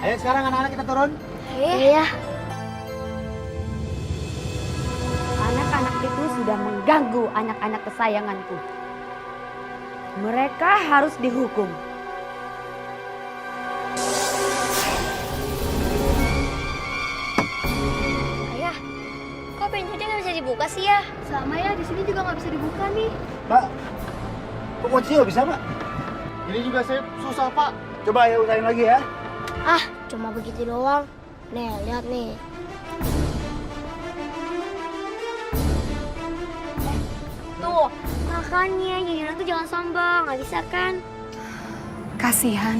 Ayo sekarang anak-anak kita turun. Iya. Anak-anak itu sudah mengganggu anak-anak kesayanganku. Mereka harus dihukum. Ayah, kok pintunya nggak bisa dibuka sih ya? Sama ya, di sini juga nggak bisa dibuka nih. Pak, kok kuncinya nggak bisa, Pak? Ini juga saya susah, Pak. Coba ya usahain lagi ya. Ah, cuma begitu doang. Nih, lihat nih. Tuh, makanya jadi orang tuh jangan sombong, nggak bisa kan? Kasihan,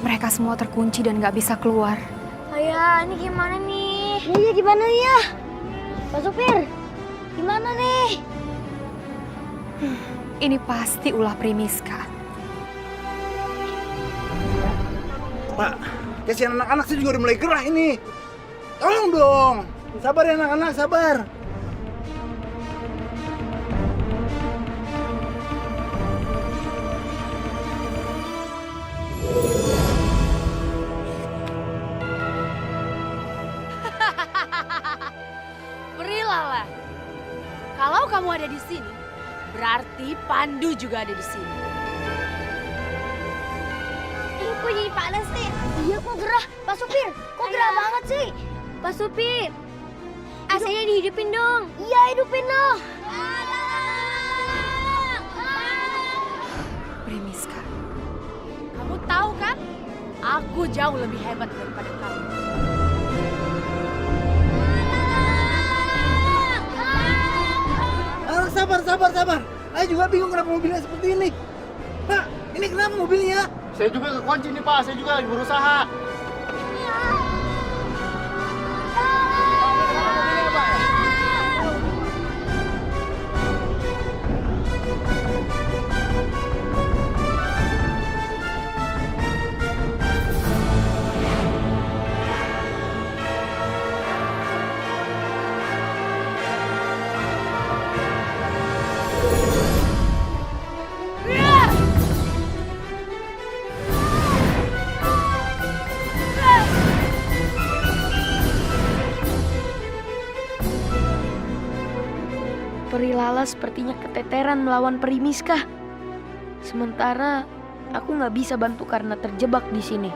mereka semua terkunci dan gak bisa keluar. Ayah, ini gimana nih? Iya, gimana ya? Pak Supir, gimana nih? Ini pasti ulah Primiska. Pak, kasihan anak-anak saya juga udah mulai gerah ini. Tolong dong. Sabar ya anak-anak, sabar. Berilah. Kalau kamu ada di sini, berarti Pandu juga ada di sini. Ih, kok jadi panas sih? Iya, kok gerah? Pak Supir, kok gerah banget sih? Pak Supir, AC-nya dihidupin dong. Iya, hidupin dong. Primiska, Kamu tahu kan? Aku jauh lebih hebat daripada kamu. Sabar. Saya juga bingung kenapa mobilnya seperti ini. Pak, ini kenapa mobilnya? Saya juga kekunci nih, Pak. Saya juga lagi berusaha. Peri Lala sepertinya keteteran melawan Peri Miska. Sementara aku nggak bisa bantu karena terjebak di sini.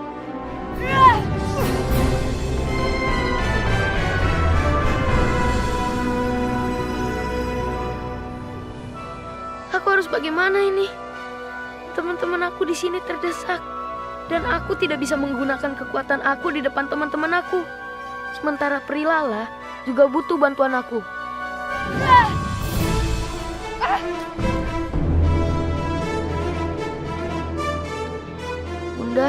Aku harus bagaimana ini? Teman-teman aku di sini terdesak dan aku tidak bisa menggunakan kekuatan aku di depan teman-teman aku. Sementara Peri Lala juga butuh bantuan aku. Bunda,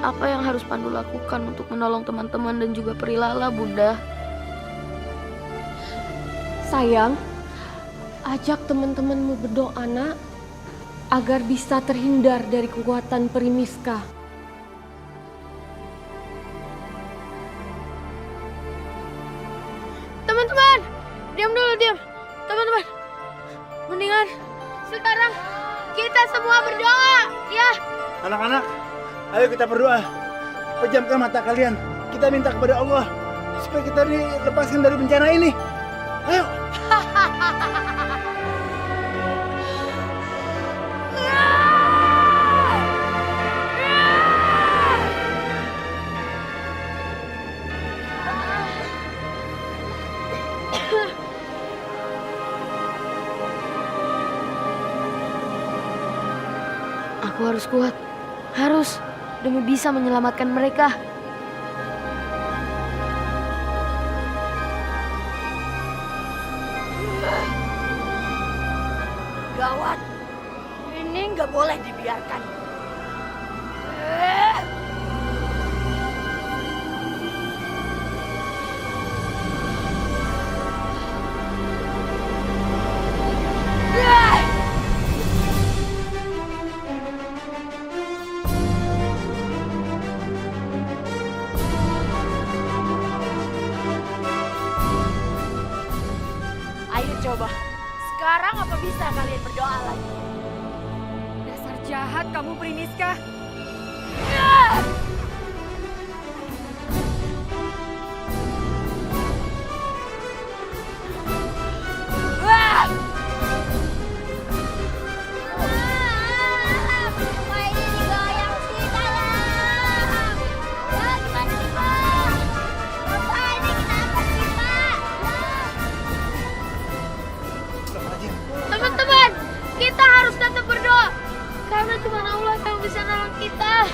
apa yang harus Pandu lakukan untuk menolong teman-teman dan juga Peri Lala, Bunda? Sayang, ajak teman-temanmu berdoa, nak, agar bisa terhindar dari kekuatan Primiska. Teman-teman, diam dulu, diam. Teman-teman, mendingan sekarang kita semua berdoa, ya. Anak-anak, ayo kita berdoa. Pejamkan mata kalian. Kita minta kepada Allah supaya kita dilepaskan dari bencana ini. Ayo. Aku harus kuat. Harus. Demi bisa menyelamatkan mereka. Gawat. Ini nggak boleh dibiarkan. Ayo coba. Sekarang apa bisa kalian berdoa lagi? dasar jahat kamu Primiska. Ya! Pak ini digoyang sih, dalam. Ya, gimana sih, Pak? Pak ini kenapa sih, Pak? Teman-teman, kita harus tetap berdoa. Karena cuma Allah yang bisa nolong kita.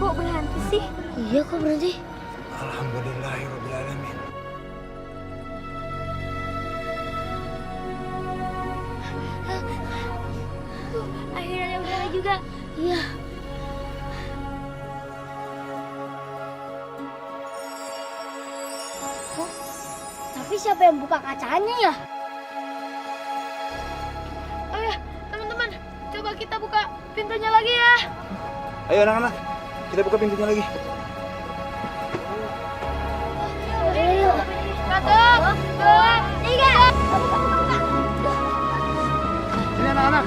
Kok berhenti sih? Iya, kok berhenti? Alhamdulillahirrahmanirrahim. Akhirnya ada udara juga. Iya. Oh, tapi siapa yang buka kacanya ya? Oh ya, teman-teman, coba kita buka pintunya lagi ya. Ayo anak-anak, kita buka pintunya lagi. Ayo. 1, 2, 3. Ini anak-anak.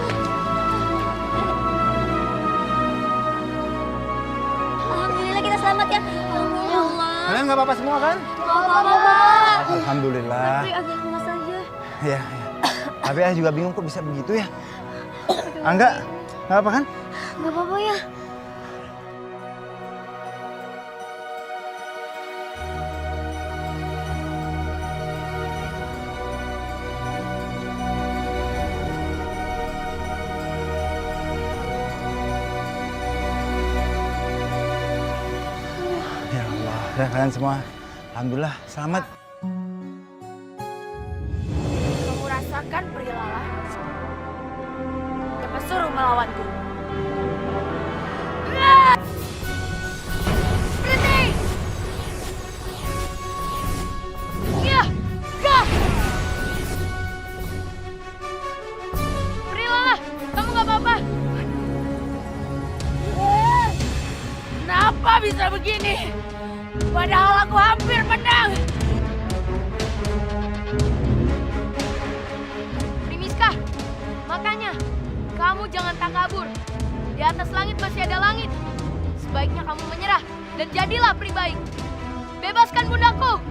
Alhamdulillah kita selamat ya. Alhamdulillah. Kalian nggak apa-apa semua kan? Apa-apa. Alhamdulillah. Tapi agak lemas aja. Ya, ya. Tapi Ayah juga bingung kok bisa begitu ya. Angga, nggak apa kan? Gak apa-apa ya. Ya Allah, dan kalian semua, alhamdulillah selamat. Kamu rasakan Prilala? Cepat suruh melawanku. Berhenti! Ya, gah! Prilala, kamu gak apa-apa. Kenapa bisa begini? Padahal aku hampir menang. Primiska, makanya kamu jangan takabur. Di atas langit masih ada langit. Sebaiknya kamu menyerah dan jadilah peri baik. Bebaskan bundaku.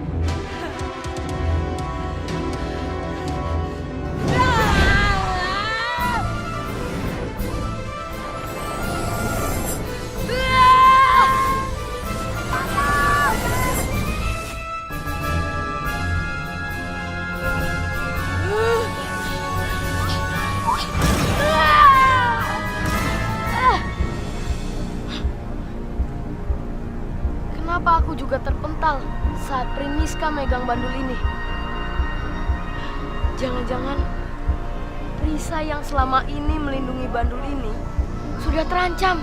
Kenapa aku juga terpental saat Primiska megang bandul ini? Jangan-jangan Prisa yang selama ini melindungi bandul ini sudah terancam.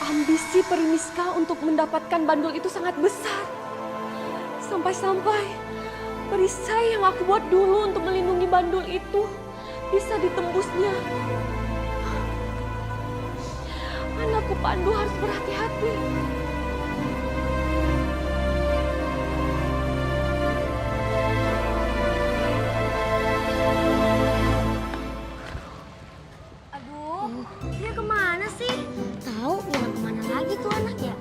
Ambisi Primiska untuk mendapatkan bandul itu sangat besar. Sampai-sampai perisai yang aku buat dulu untuk melindungi bandul itu bisa ditembusnya. Anakku Pandu harus berhati-hati. Aduh, dia kemana sih? Tahu dia kemana lagi tuh anak ya?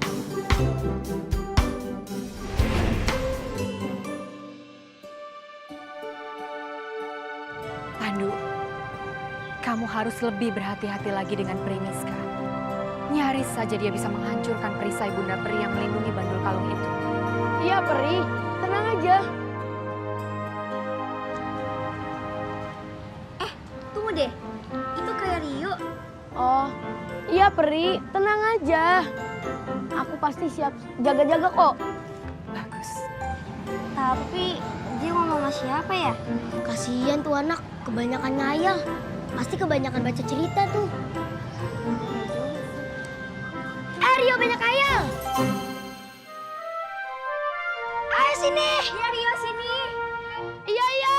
Pandu, kamu harus lebih berhati-hati lagi dengan Primiska. Nyaris saja dia bisa menghancurkan perisai Bunda Peri yang melindungi bandul kalung itu. Iya, Peri. Tenang aja. Tunggu deh, itu kayak Rio. Oh, iya Peri. Tenang aja. Aku pasti siap jaga-jaga kok. Bagus. Tapi dia ngomong sama siapa ya? Kasihan tuh anak, kebanyakan ngayal. Pasti kebanyakan baca cerita tuh. Rio banyak ngayal. sini. Iya, Rio sini. Iya, iya.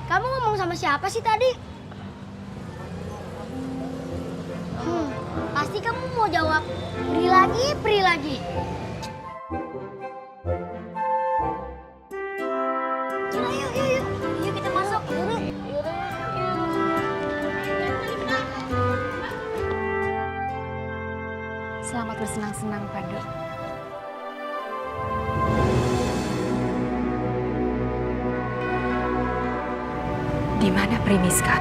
Kamu ngomong sama siapa sih tadi? Pasti kamu mau jawab Pri lagi, Pri lagi. Yuk, yuk, yuk. Yuk kita masuk. Yuk. Selamat bersenang-senang, Pandu. Di mana Primiska?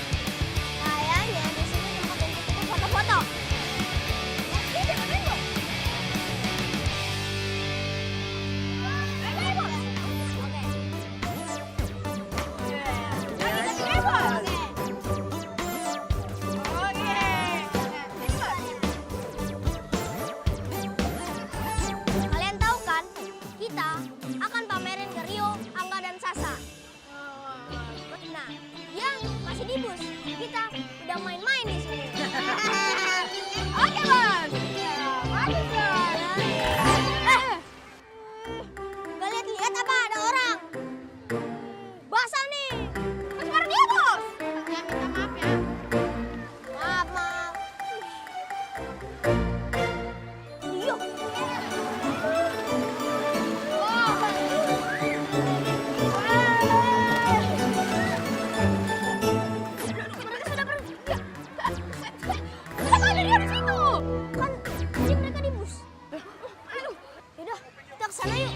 Kayaknya di sini tempat untuk foto-foto. Kalian tahu kan, kita akan pamerin ke Rio, Angga, dan Sasa. Nah, yang masih di bus, kita udah main-main di sini. Oke, Bos. Bagus, Bos. Gak lihat-lihat apa ada orang? Basah nih. Mas dia, Bos. Ya, minta maaf ya. Maaf, maaf. Yuk. Mereka sudah pergi. Kenapa ada dia di situ? Kan tadi mereka di bus. Yaudah, kita ke sana yuk.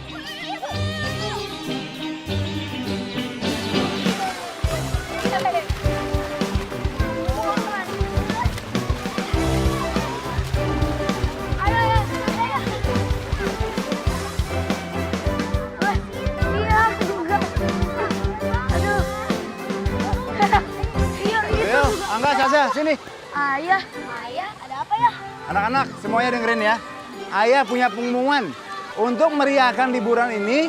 Ayo, Angga, Sasa, sini. Ayah, ada apa ya? Anak-anak, semuanya dengerin ya. Ayah punya pengumuman. Untuk meriahkan liburan ini,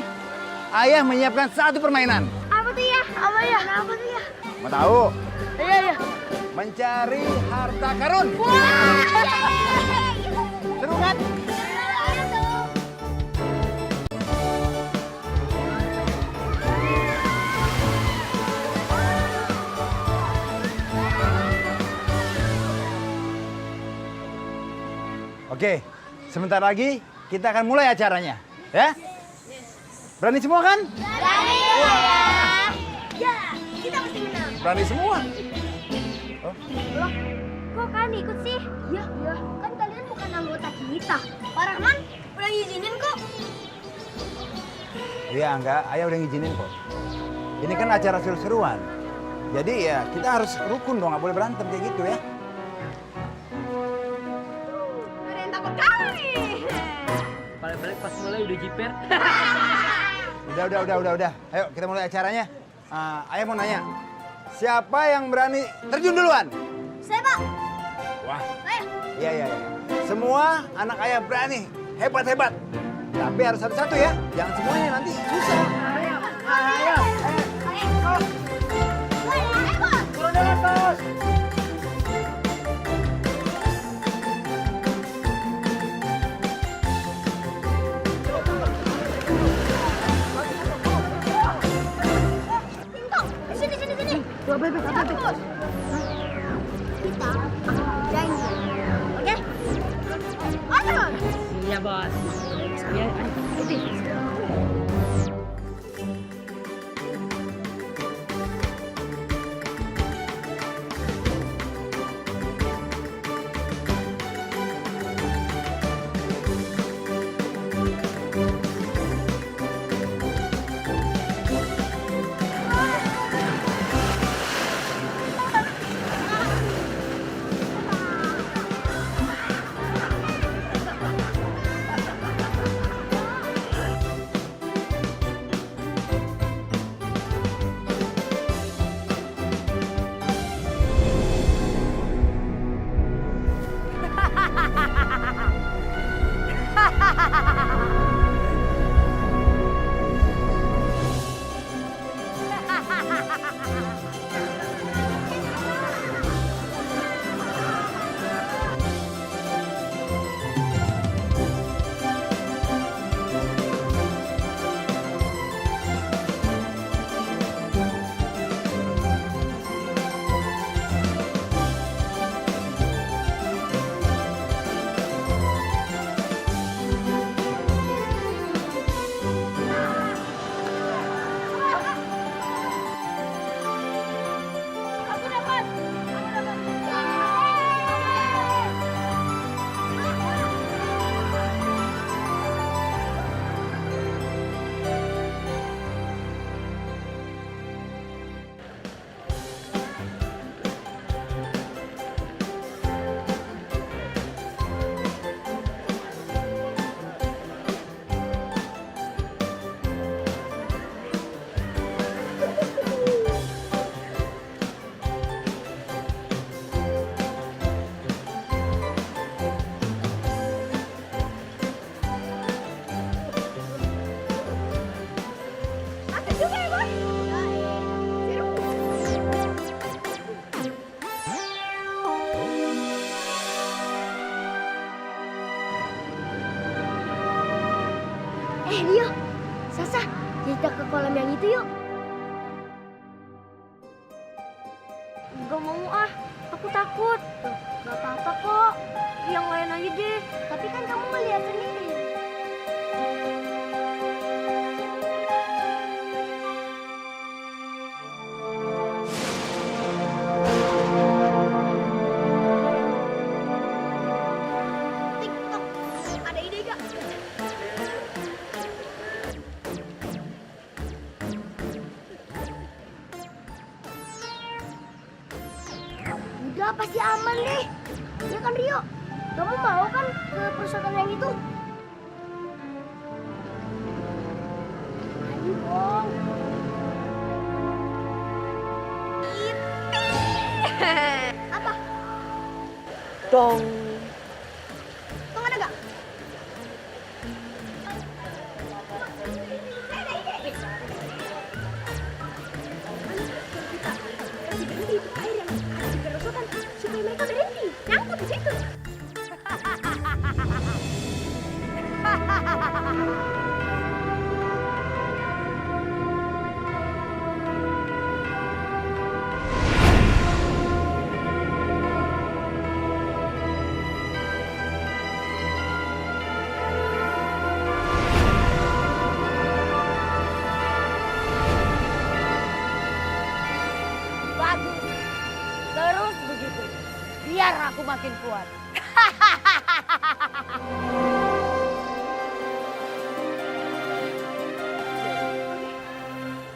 Ayah menyiapkan satu permainan. Apa tuh ya? Apa ya? Apa tuh ya? Mau tahu? Iya, iya. Mencari harta karun. Seru kan? Oke, sebentar lagi kita akan mulai acaranya, ya? Berani semua kan? Berani ya. Ya, kita mesti menang. Berani semua. Oh, Kok kalian ikut sih? Iya, iya. Kan kalian bukan anggota kita. Pak Rahman udah ngizinin kok. iya enggak, Ayah udah ngizinin kok. Ini kan acara seru-seruan. Jadi ya kita harus rukun dong, nggak boleh berantem kayak gitu ya. Ada yang takut kalah nih. Balik-balik pas mulai udah jiper. Udah. Ayo kita mulai acaranya. Ayah mau nanya, siapa yang berani terjun duluan? Saya, Pak. Wah, Saya. iya. Semua anak Ayah berani, hebat. Tapi harus satu-satu ya, jangan semuanya nanti susah. Ayo. Turun dulu, Bos. Sini. Bos. Kita janji. Oke? Ayo. Iya bos. Iya, Gak mau ah, aku takut. Gak apa-apa kok, yang lain aja deh. Tapi kan kamu melihat sendiri. TikTok, ada ide gak? Udah pasti aman deh. Ya kan Rio? Kamu mau kan ke perusahaan yang itu? Ayo dong. Apa? Dong. Tong ada gak? Kasih berhenti itu air yang ada di kerosokan supaya mereka berhenti. Nyangkut di situ. Bagus. Terus begitu. Biar aku makin kuat.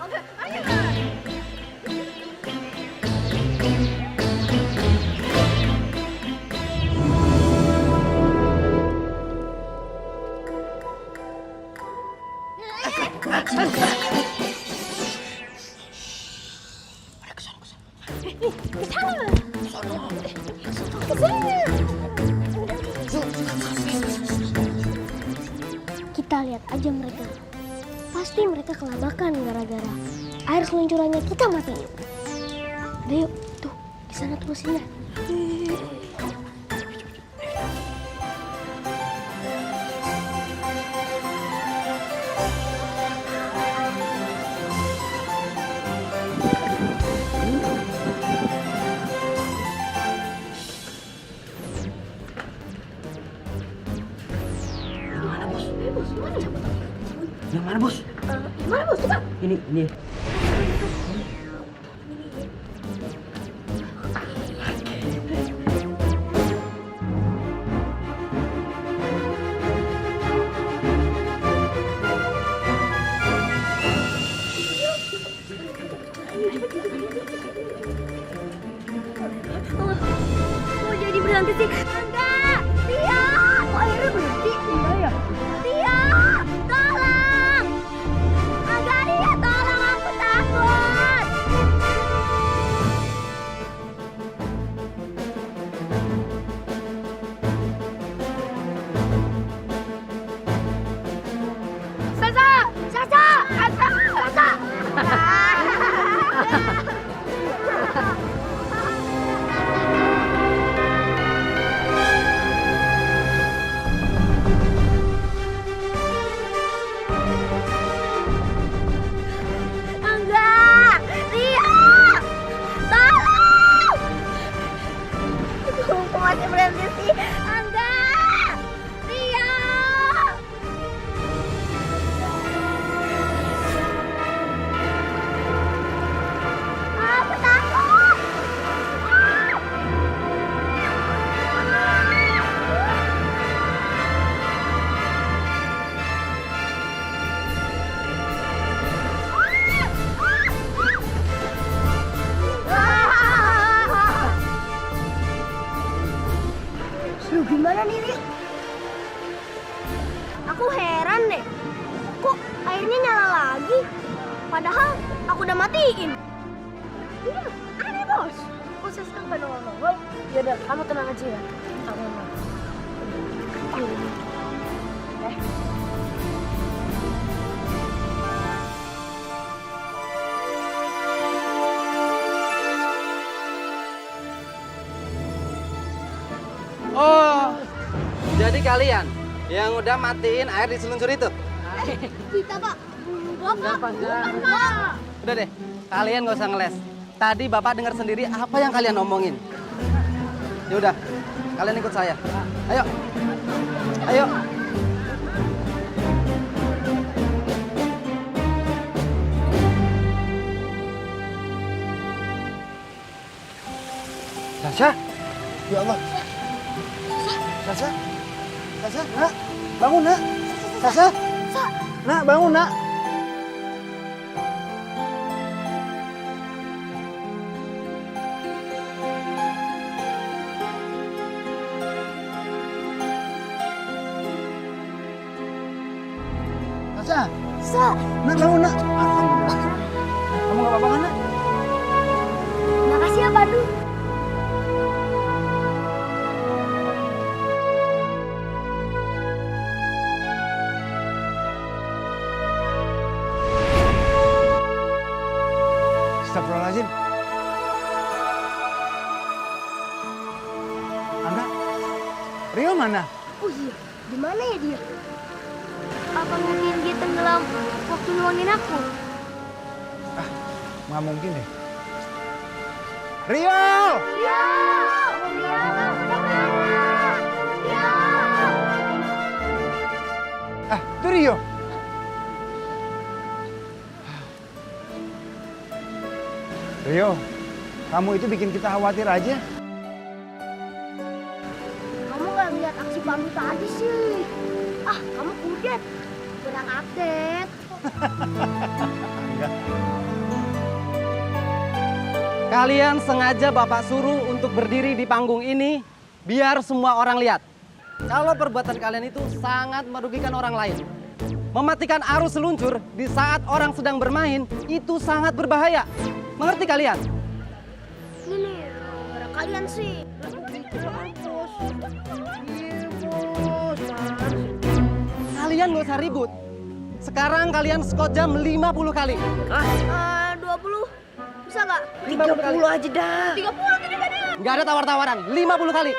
Oke, ayo. Kita lihat aja mereka. Pasti mereka kelabakan gara-gara air seluncurannya kita matiin. Udah yuk, tuh di sana tuh mesinnya. Yang mana bos? Mana bos? Coba. Ini. Kok jadi berhenti sih? Enggak! Tia! Kok airnya berhenti? Enggak ya? Tia! Tolong! Enggak, Tia! Tolong, aku takut! Sasa! Sasa! Sasa! Sasa! Enggak! Ria! Tolong! Kok masih berhenti sih? Enggak! Ria! Aku takut! Lu gimana nih, Ri? Aku heran deh. Kok airnya nyala lagi? Padahal aku udah matiin. Iya, aneh bos. Kok saya sekarang gak nongol-nongol? Yaudah, kamu tenang aja ya. Aman lah. Oh, jadi kalian yang udah matiin air di seluncur itu? Kita, Pak. Enggak, Pak. Enggak. Bukan, Pak. Udah deh, kalian gak usah ngeles. tadi Bapak dengar sendiri apa yang kalian omongin. Ya udah, kalian ikut saya. Ayo. Ayo. Sasha? Ya Allah. Sasha? Sasha? Nak? Bangun, nak. Sasha? Nak, bangun, nak. Sasha? Sa, Nak, bangun, nak. Alhamdulillah. Kamu gak apa-apa kan, nak? makasih ya Pandu. Astagfirullahaladzim. Anak? Rio mana? Oh iya, di mana ya dia? Apa mungkin dia tenggelam waktu nuangin aku? Nggak mungkin deh. Rio! Ya, Itu Rio. Rio, kamu itu bikin kita khawatir aja. kamu nggak lihat aksi Pandu tadi sih? Ah, kamu kudet, kurang update. Kalian sengaja Bapak suruh untuk berdiri di panggung ini biar semua orang lihat. Kalau perbuatan kalian itu sangat merugikan orang lain. Mematikan arus seluncur di saat orang sedang bermain itu sangat berbahaya. Mengerti kalian? Ini gara kalian sih. Kalian gak usah ribut. Sekarang kalian skot jam 50 kali. 20 bisa nggak? 30 aja dah. 30 tadi kan ya? Nggak ada tawar-tawaran. 50 kali.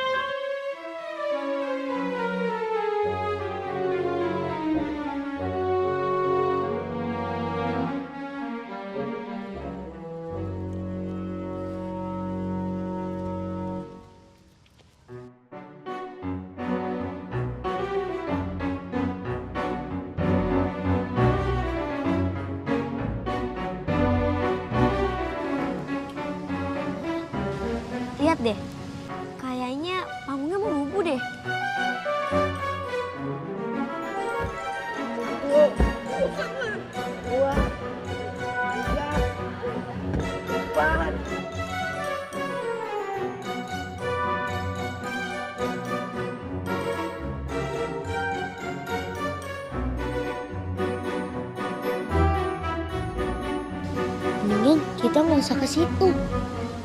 Lihat deh, kayaknya panggungnya mau rubuh deh. Mendingan kita nggak usah ke situ.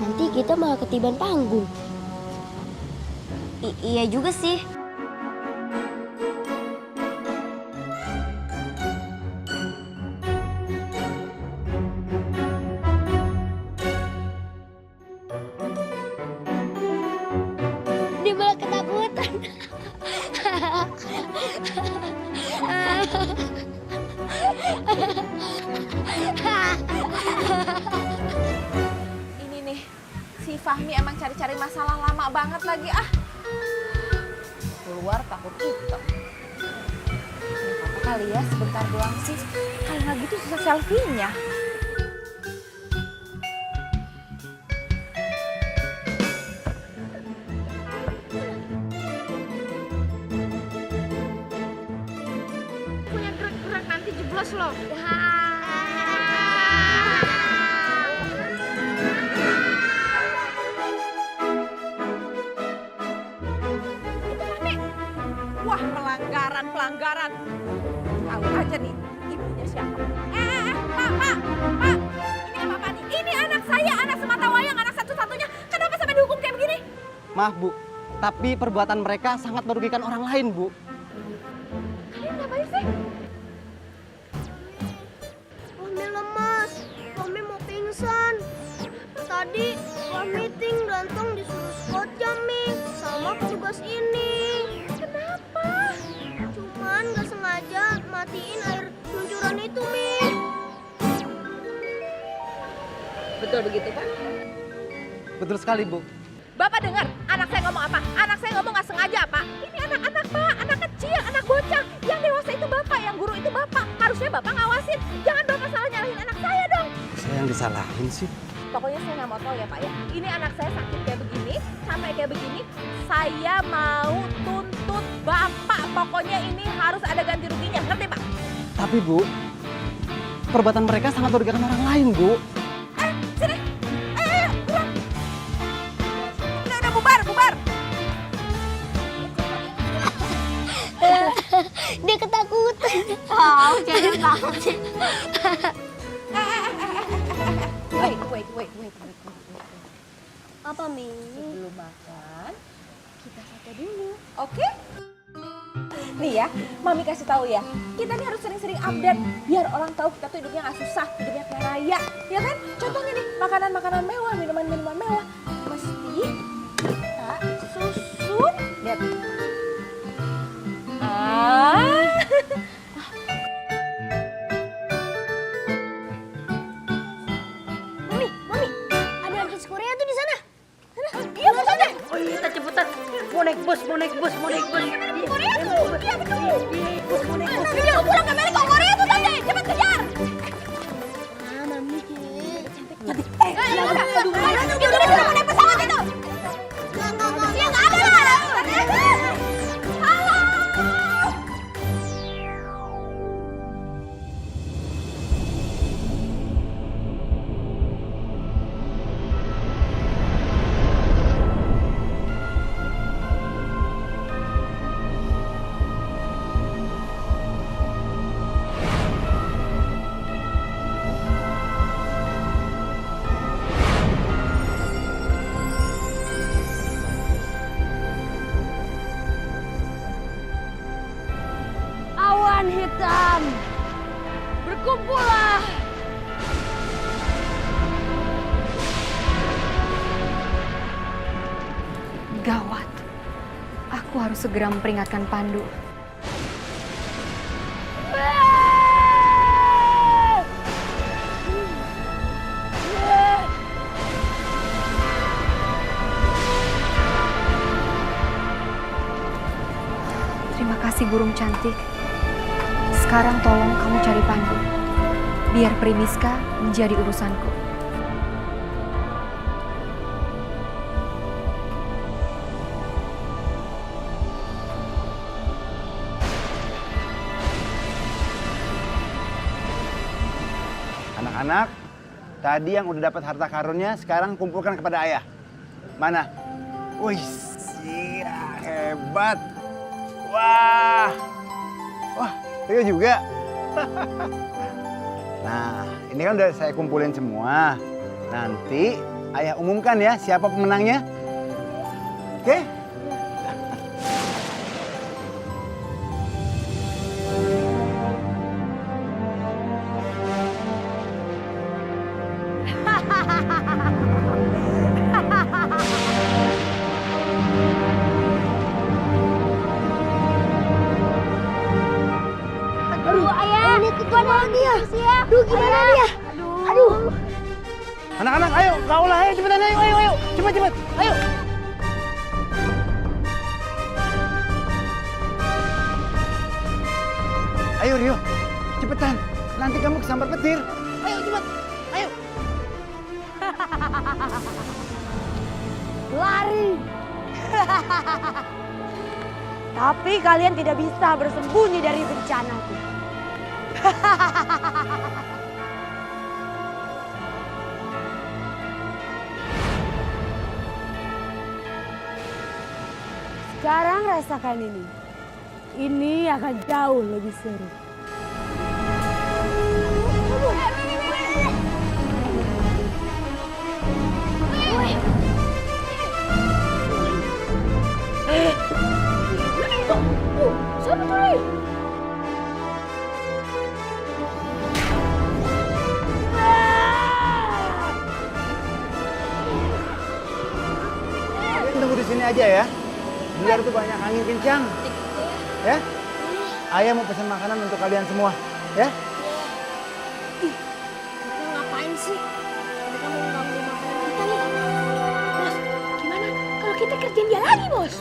Nanti kita malah ketiban panggung. Iya juga sih. Dia malah ketakutan. Ini nih, si Fahmi emang cari-cari masalah lama banget lagi ah. Keluar takut hitam. Ini apa kali ya sebentar doang sih. Kalau nggak gitu susah selfie-nya. Punya gerak-gerak nanti jeblos loh. Wah, pelanggaran. Tahu aja nih, ibunya siapa? Pak. Ini apa nih? Ini anak saya, anak sematawayang, anak satu-satunya. Kenapa sampai dihukum kayak begini? Maaf Bu, tapi perbuatan mereka sangat merugikan orang lain Bu. Kalian ngapain sih? Mami lemas, Mami mau pingsan. Tadi pas meeting ganteng disuruh squat jam Mi sama petugas ini. Kenapa? Cuman gak sengaja matiin air luncuran itu Mi. Betul begitu kan? Betul sekali, Bu. Bapak dengar anak saya ngomong apa? Anak saya ngomong nggak sengaja, Pak. Ini anak-anak, Pak. Anak kecil, anak bocah. Yang dewasa itu Bapak, yang guru itu Bapak. Harusnya Bapak ngawasin. Jangan Bapak salah nyalahin anak saya dong. Saya yang disalahin sih. Pokoknya saya nggak mau tahu ya, Pak ya. Ini anak saya sakit kayak begini, sampai kayak begini. Saya mau tuntut Bapak. Pokoknya ini harus ada ganti ruginya. Ngerti, Pak? Tapi, Bu, perbuatan mereka sangat merugikan orang lain, Bu. Sini. Ayo, pulang. Udah bubar, bubar. Dia ketakutan. Oh, jangan banget sih. Wait. Apa, Mi? Sebelum makan, kita foto dulu. Oke? Nih ya, Mami kasih tahu ya. Kita nih harus sering-sering update biar orang tahu kita tuh hidupnya nggak susah, hidupnya kayak raya, ya kan? Contohnya nih, makanan-makanan mewah, minuman-minuman mewah. Mesti kita susun. Lihat. Mami, ada artis Korea tuh di sana. Iya, betul deh. Oh iya, kita cepetan. Mau naik bus. Korea tuh, iya betul. Video pulang ke Amerika, Korea tuh tante, cepet kejar. Ah, Mami. Udah naik pesawat itu. Ya nggak ada lah. Halo. Awan hitam, berkumpullah. Gawat. Aku harus segera memperingatkan Pandu. Terima kasih burung cantik. Sekarang tolong kamu cari Pandu. Biar Primiska menjadi urusanku. Anak-anak, tadi yang udah dapat harta karunnya sekarang kumpulkan kepada ayah. Mana? Wih, hebat. Wah, Rio juga. Nah, ini kan udah saya kumpulin semua. Nanti ayah umumkan ya siapa pemenangnya. Oke? Aduh, ayah. Ini gimana dia? Aduh, gimana dia? Aduh. Anak-anak, ayo, kaulah, ayo cepetan, ayo. Cepet, ayo. Ayo Rio, cepetan. Nanti kamu kesambar petir. Ayo cepet, ayo. Lari. Tapi kalian tidak bisa bersembunyi dari bencanaku. Sekarang rasakan ini. Ini akan jauh lebih seru. Siapa tuh? Tunggu di sini aja ya. Di luar tuh banyak angin kencang. Ya? Ayah mau pesan makanan untuk kalian semua. Ya? Mereka ngapain sih? Mereka mau bos.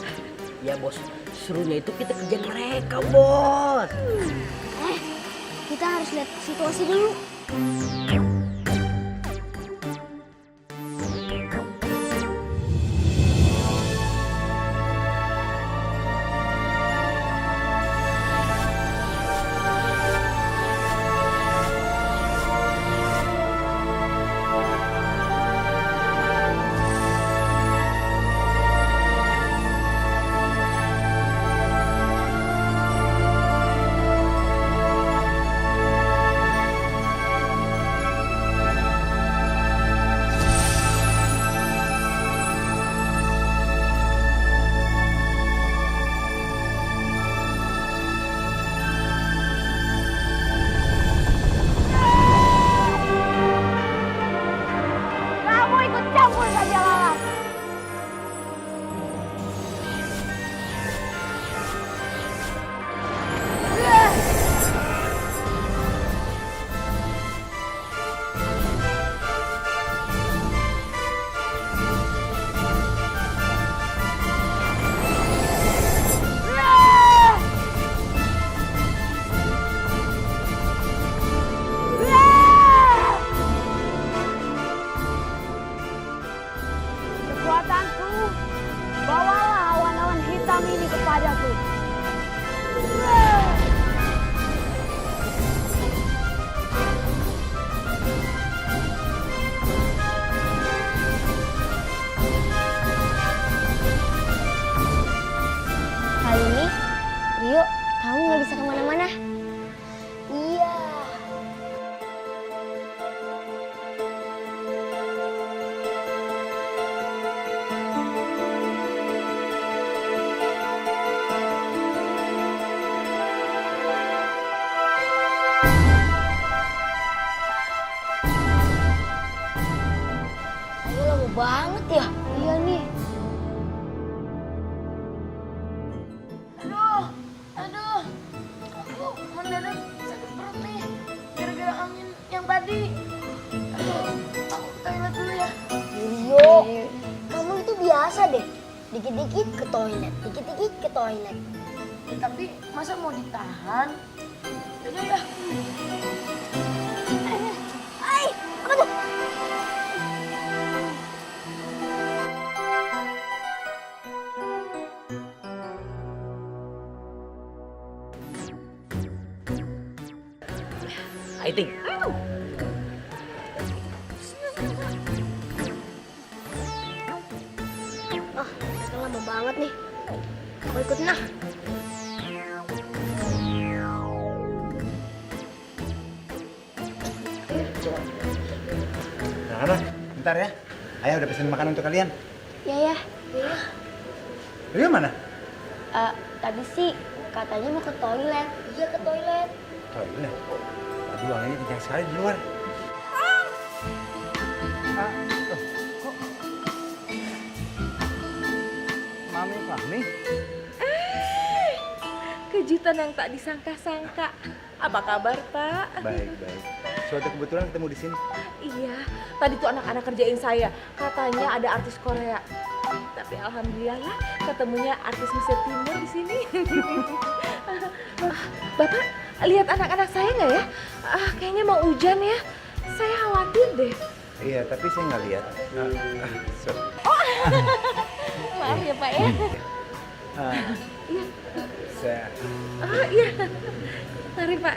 Ya bos, serunya itu kita kejar mereka bos. Kita harus lihat situasi dulu. Kekuatanku, bawalah awan-awan hitam ini kepadaku. Kali ini, Rio, kamu nggak bisa kemana-mana. Iya. Ayo lama banget ya. Iya nih. Aduh, aku mendadak sakit perut nih, gara-gara angin yang tadi. Aduh, aku ke toilet dulu ya. Rio, kamu itu biasa deh. Dikit-dikit ke toilet, dikit-dikit ke toilet. Ya, tapi masa mau ditahan? Yaudah ya. Ay, apa tuh? I think. Ah, mereka lama banget nih. Aku ikut nah. Nah, bentar ya. Ayah udah pesen makanan untuk kalian. Ya. Rio mana? Tadi sih katanya mau ke toilet. Iya, ke toilet. Toilet. Aduh, anginnya kencang sekali di luar. Kok? Mami Fahmi? Kejutan yang tak disangka-sangka. Apa kabar, Pak? Baik. Suatu kebetulan ketemu di sini. Iya, tadi tuh anak-anak kerjain saya. Katanya ada artis Korea. Tapi alhamdulillah ya, ketemunya artis Mesir Timur di sini. Bapak, lihat anak-anak saya nggak ya? Kayaknya mau hujan ya. Saya khawatir deh. Iya, tapi saya nggak lihat. Sorry. Maaf ya, Pak ya. Iya. Saya. Iya. Mari, Pak.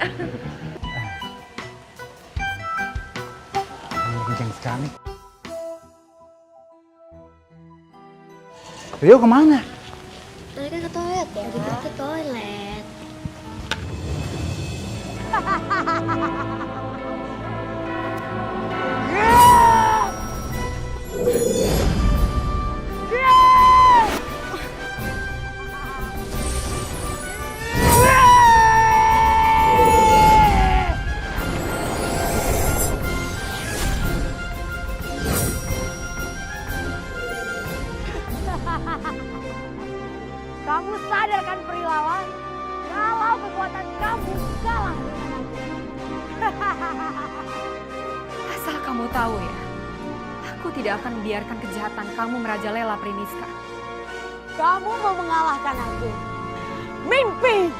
Kencang sekali. Rio kemana? Mereka ke toilet ya? Kita ke toilet. Kamu sadar kan Perilawan? Kalau kekuatan kamu kalah Asal kamu tahu ya, aku tidak akan membiarkan kejahatan kamu merajalela Primiska. Kamu mau mengalahkan aku? Mimpi!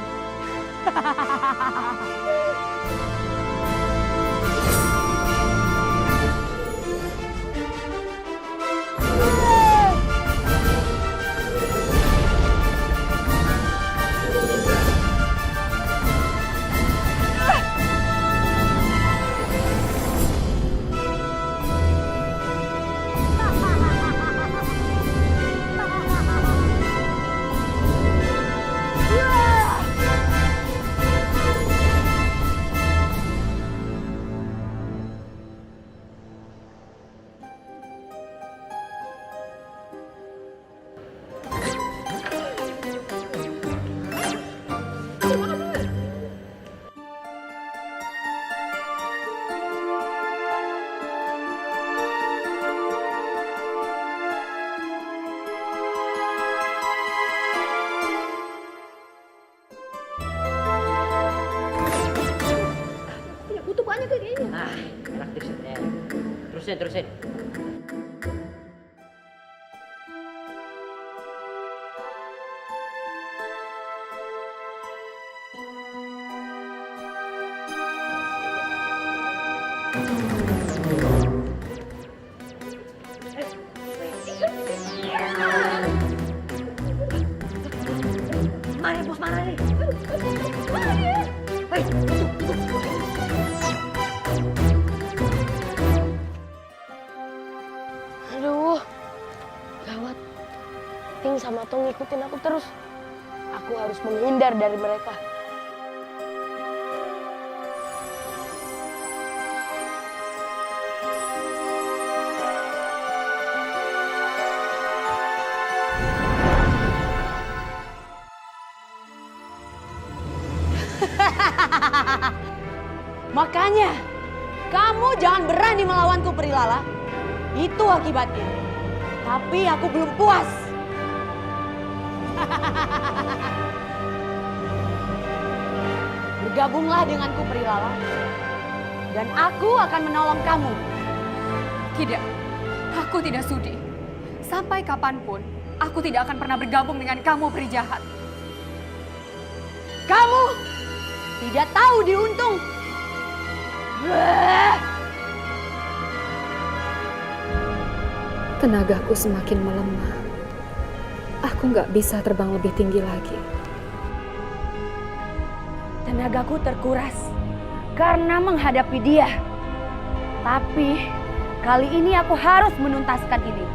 Butuh banyak kayaknya. Nah, praktis ya. Terusin. Mana bos, mana nih? Hei, Aduh, gawat. Ting sama Tong ngikutin aku terus. Aku harus menghindar dari mereka. Makanya, kamu jangan berani melawanku, Prilala. Itu akibatnya. Tapi aku belum puas. Bergabunglah denganku, Prilala. Dan aku akan menolong kamu. Tidak, aku tidak sudi. Sampai kapanpun, aku tidak akan pernah bergabung dengan kamu, peri jahat. Kamu tidak tahu diuntung. Tenagaku semakin melemah. Aku nggak bisa terbang lebih tinggi lagi. Tenagaku terkuras karena menghadapi dia. Tapi kali ini aku harus menuntaskan ini.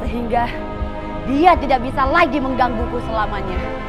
Sehingga dia tidak bisa lagi menggangguku selamanya.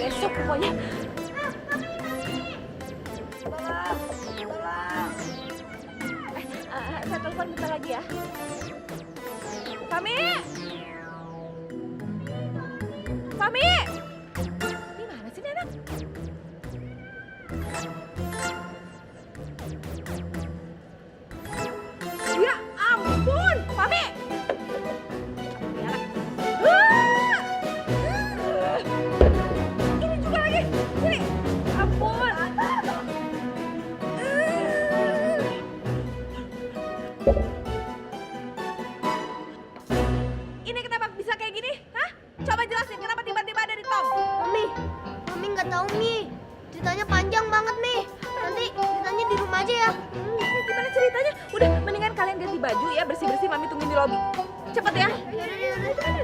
Besok pokoknya. Saya telepon bentar lagi ya. Fami! Fami! Ini mana sih ini anak? Ya ampun, Fami! Ini juga lagi. Sini. Ampun. Ini kenapa bisa kayak gini? Hah? Coba jelasin kenapa tiba-tiba ada di tong. Mami nggak tahu Mi. Ceritanya panjang banget Mi. Nanti ceritanya di rumah aja ya. Gimana ceritanya? Udah, mendingan kalian ganti baju ya, bersih-bersih, Mami tungguin di lobi. Cepet ya. Yaudah.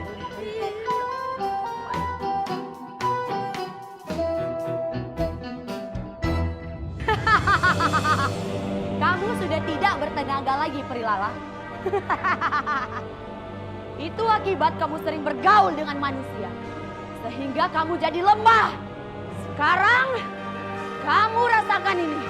bertenaga lagi, Prilala. Itu akibat kamu sering bergaul dengan manusia. Sehingga kamu jadi lemah. Sekarang, kamu rasakan ini.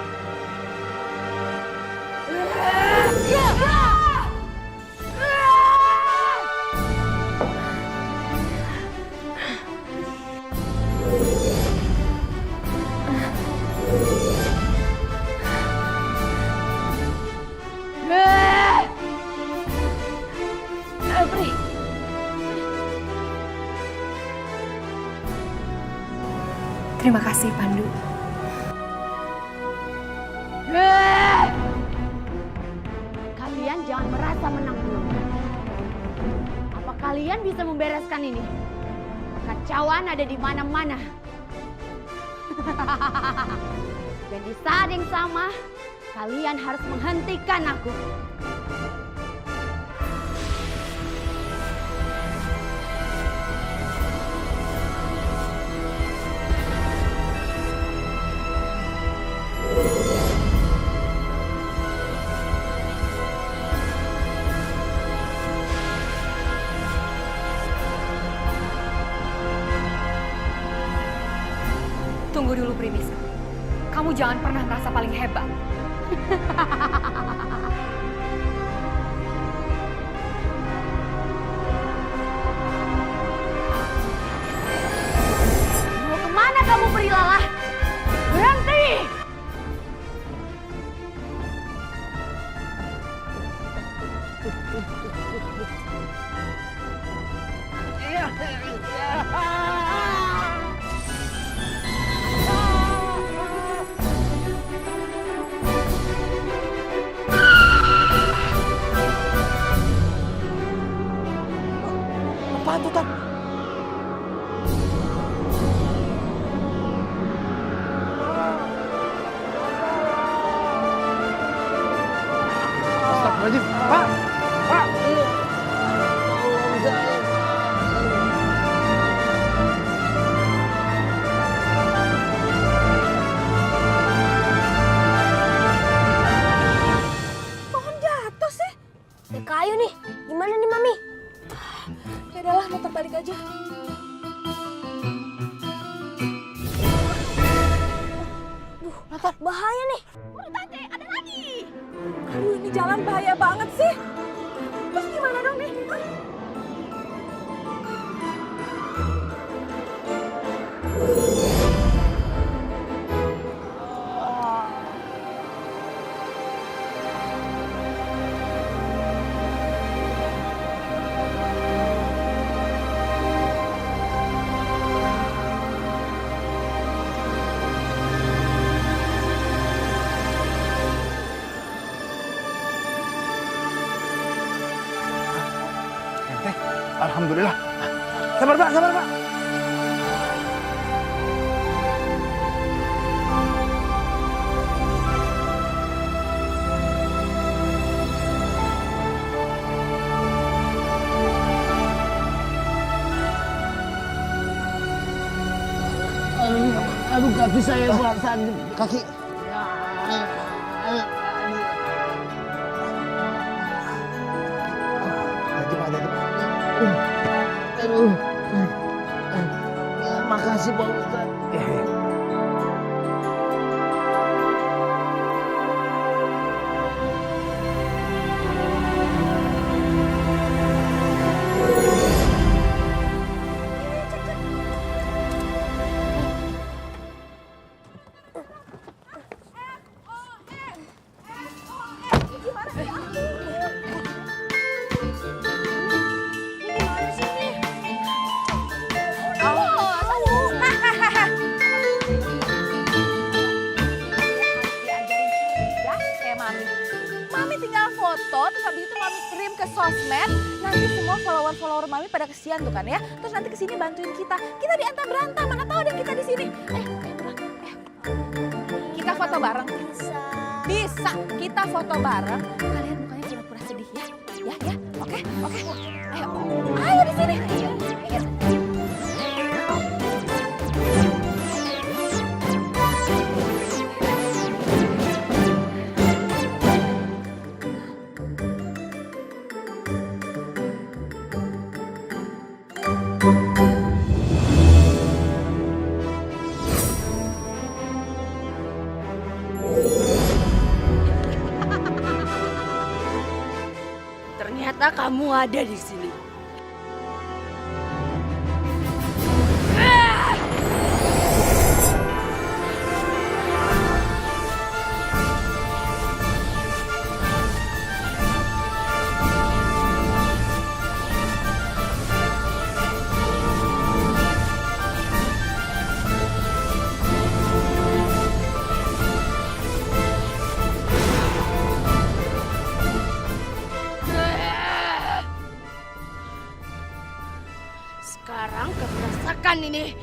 Pri, Terima kasih, Pandu. Kalian jangan merasa menang dulu. Apa kalian bisa membereskan ini? Kekacauan ada di mana-mana. Dan di saat yang sama, kalian harus menghentikan aku. Tunggu dulu, Primiska. Kamu jangan pernah merasa paling hebat. Mau kemana kamu, Prilala? Berhenti! Apaan tuh, Tan? Astagfirullahaladzim. Pak! Pak! Pohon jatuh sih. Ada kayu nih. Gimana nih, Mami? Ya udahlah, muter balik aja. Bahaya nih. Tante, ada lagi. Aduh, ini jalan bahaya banget sih. Terus gimana dong nih? Alhamdulillah. Sabar, Pak, sabar, Pak. Aduh kaki saya Pak, sakit. Kaki. Hati, Pak, hati, Pak. Aduh. Makasih Pak Ustadz. Ya, ya. Mami tinggal foto, terus habis itu Mami kirim ke sosmed. Nanti semua follower-follower Mami pada kesian tuh kan ya. Terus nanti kesini bantuin kita. Kita diantar berantam, mana tahu ada kita di sini. Kita foto bareng. Bisa, kita foto bareng. Kalian mukanya pura-pura sedih ya. Ya, ya. Oke, oke. Ayo, ayo di sini. Ayo. Ternyata kamu ada di sini. Sekarang kamu rasakan ini.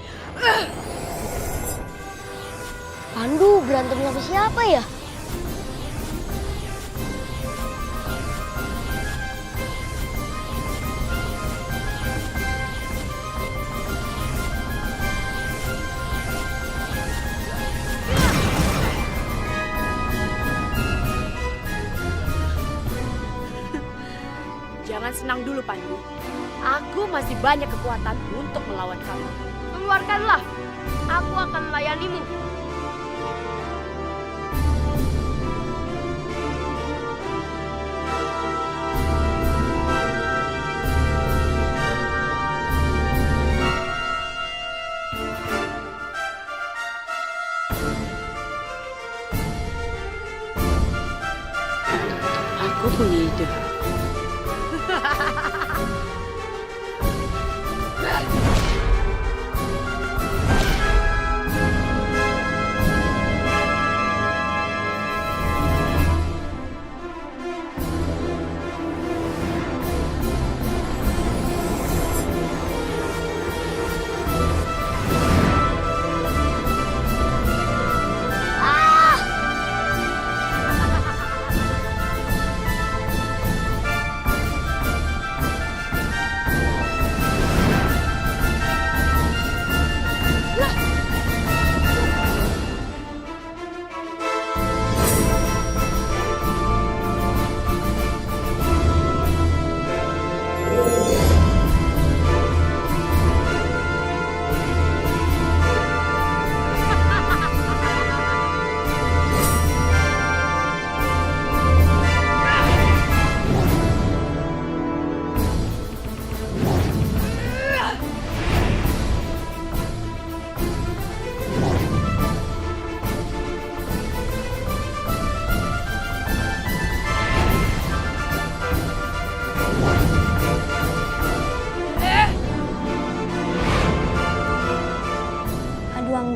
Pandu berantem sama siapa ya? Jangan senang dulu, Pandu. Aku masih banyak kekuatan untuk melawan kamu. Keluarkanlah, aku akan melayanimu. Aku punya ide.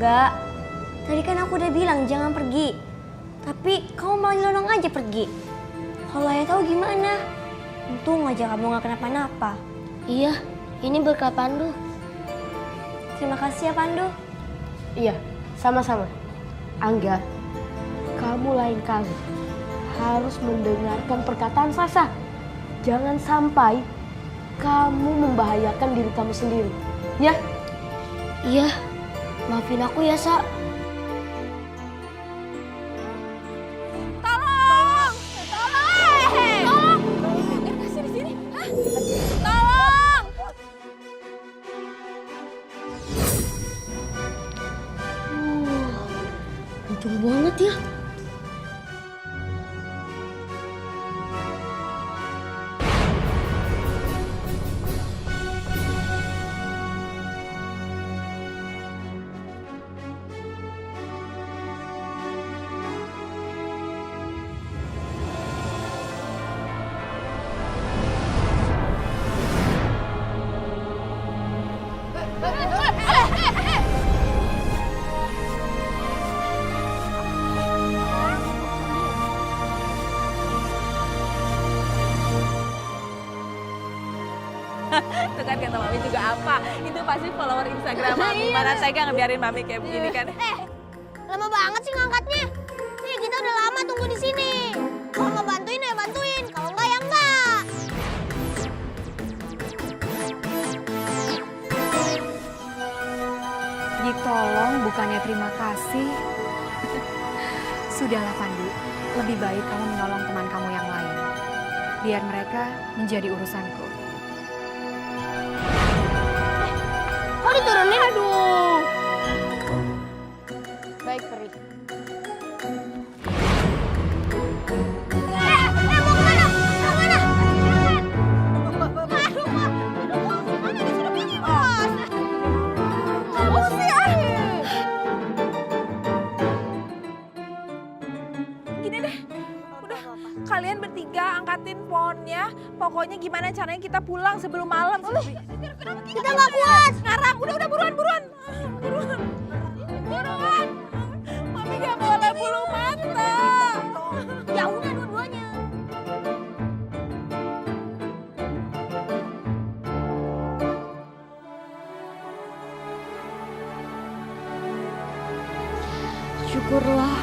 Enggak. Tadi kan aku udah bilang jangan pergi. Tapi kamu malah nyelonong aja pergi. Kalau ayah tahu gimana? Untung aja kamu nggak kenapa-napa. Iya, ini berkat Pandu. Terima kasih ya Pandu. Iya, sama-sama. Angga, kamu lain kali harus mendengarkan perkataan Sasa. Jangan sampai kamu membahayakan diri kamu sendiri. Ya? Iya, maafin aku ya, Sa. Tolong! Tolong! Tolong! Kasih di sini. Hah? Tolong! Kenceng banget ya. Itu kan kata Mami juga apa? Itu pasti follower Instagram Mami. Mana tega ngebiarin Mami kayak begini kan? Lama banget sih ngangkatnya. Nih, kita udah lama tunggu di sini. Kalau mau bantuin ya bantuin, kalau enggak ya enggak. Ditolong bukannya terima kasih. Sudahlah Pandu, lebih baik kamu menolong teman kamu yang lain. Biar mereka menjadi urusanku. gimana caranya kita pulang sebelum malam? Kita nggak kuat. Sekarang, udah buruan. Buruan. Mami gak boleh bulu mata. Ya udah dua-duanya. Syukurlah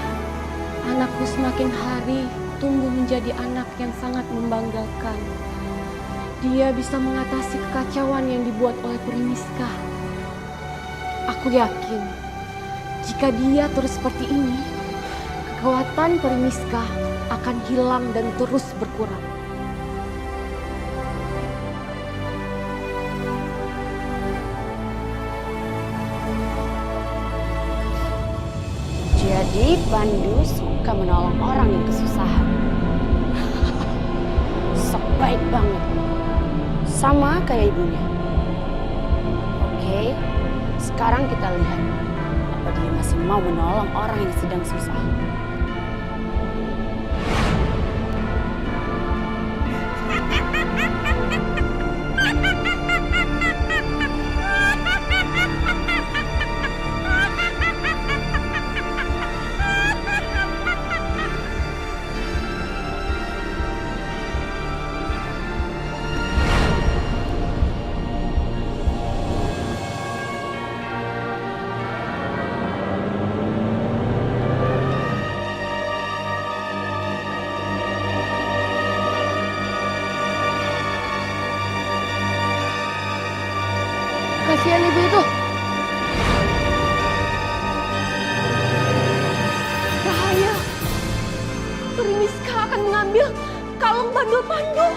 anakku semakin hari tumbuh menjadi anak yang sangat membanggakan. Dia bisa mengatasi kekacauan yang dibuat oleh Primiska. Aku yakin jika dia terus seperti ini, kekuatan Primiska akan hilang dan terus berkurang. Jadi Pandu suka menolong orang yang kesusahan. Sok baik banget. Sama kayak ibunya. Oke, sekarang kita lihat apa dia masih mau menolong orang yang sedang susah. Kasihan ibu itu. Bahaya. Primiska akan mengambil kalung Bandul Pandu.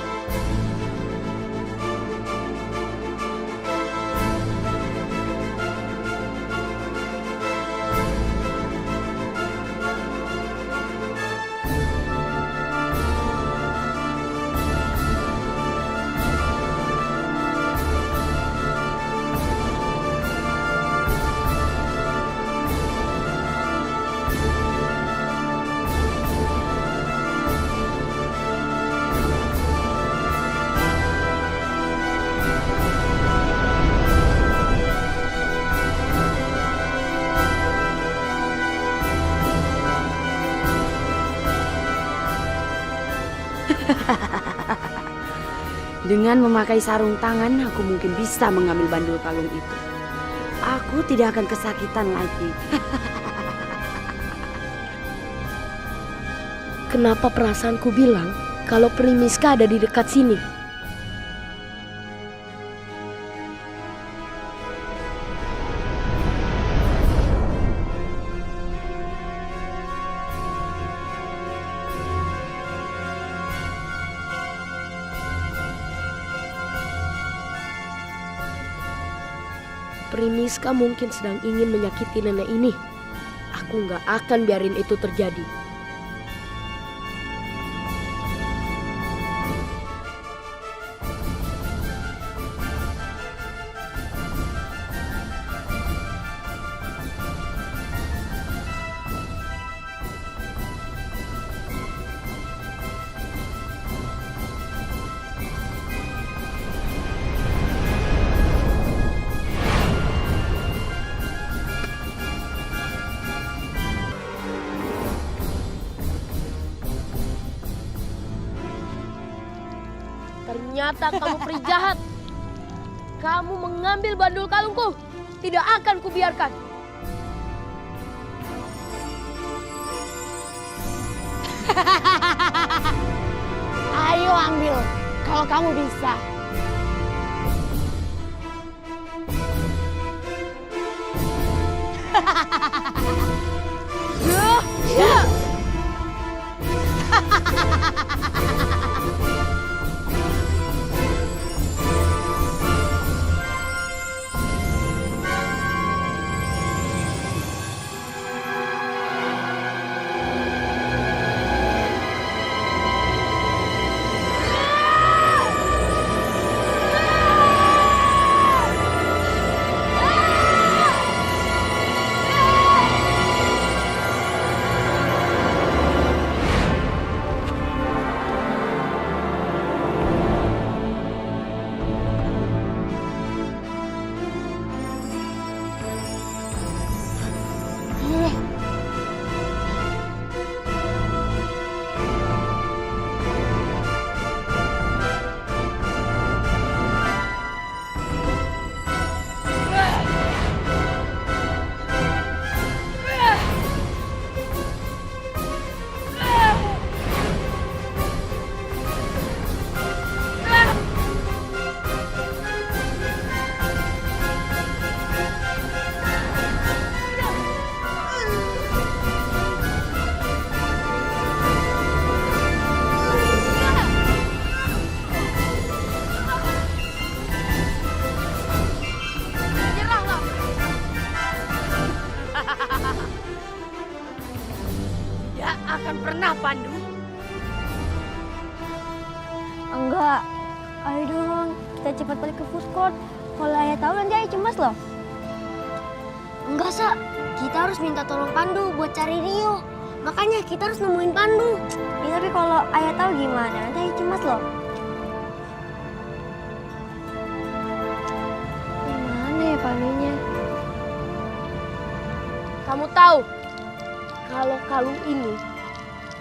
Dengan memakai sarung tangan, aku mungkin bisa mengambil bandul kalung itu. Aku tidak akan kesakitan lagi. Kenapa perasaanku bilang kalau Primiska ada di dekat sini? Primiska mungkin sedang ingin menyakiti nenek ini. Aku nggak akan biarin itu terjadi. Ternyata kamu peri jahat. Kamu mengambil bandul kalungku. Tidak akan kubiarkan. Ayo ambil, kalau kamu bisa. pernah, Pandu. Enggak. Ayo dong, kita cepat balik ke food court. Kalau ayah tahu nanti ayah cemas loh. Enggak, Sa. Kita harus minta tolong Pandu buat cari Rio. Makanya kita harus nemuin Pandu. Ya, tapi kalau ayah tahu gimana, nanti ayah cemas loh. Gimana ya Pandunya? Kamu tahu kalau kalung ini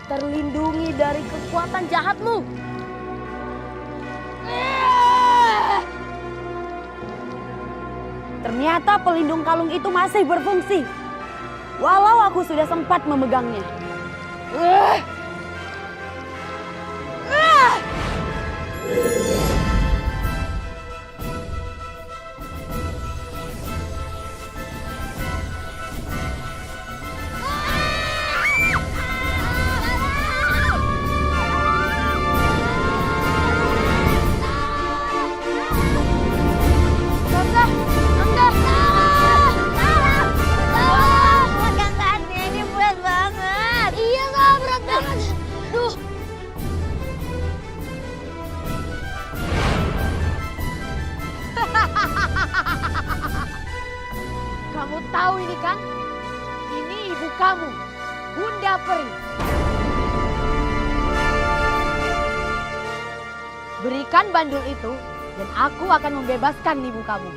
terlindungi dari kekuatan jahatmu. Ternyata pelindung kalung itu masih berfungsi. Walau aku sudah sempat memegangnya. Ini berat banget. Iya, Kak, berat banget. Duh. Kamu tahu ini kan? Ini ibu kamu, Bunda Peri. Berikan bandul itu dan aku akan membebaskan ibu kamu.